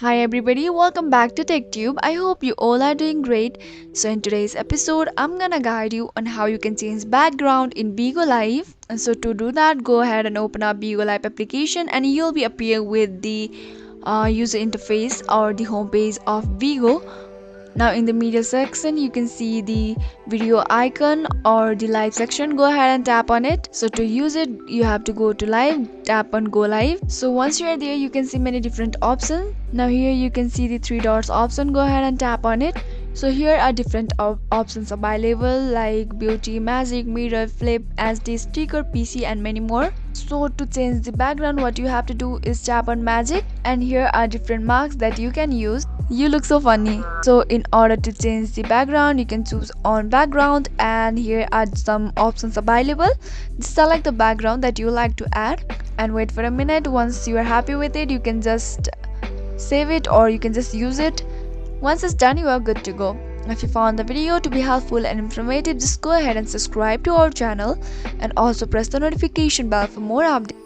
Hi everybody, welcome back to TechTube. I hope you all are doing great. So in today's episode, I'm gonna guide you on how you can change background in Bigo Live. And so to do that, go ahead and open up Bigo Live application and you'll be appear with the user interface or the homepage of Bigo. Now in the media section you can see the video icon or the live section. Go ahead and tap on it. So to use it you have to go to live, tap on go live. So once you are there you can see many different options. Now here you can see the three dots option. Go ahead and tap on it. So here are different options available like beauty, magic, mirror, flip, SD, sticker, PC and many more. So to change the background what you have to do is tap on magic and here are different marks that you can use. You look so funny. So in order to change the background you can choose on background and here are some options available. Just select the background that you like to add and wait for a minute. Once you are happy with it you can just save it or you can just use it. Once it's done you are good to go. If you found the video to be helpful and informative, just go ahead and subscribe to our channel and also press the notification bell for more updates.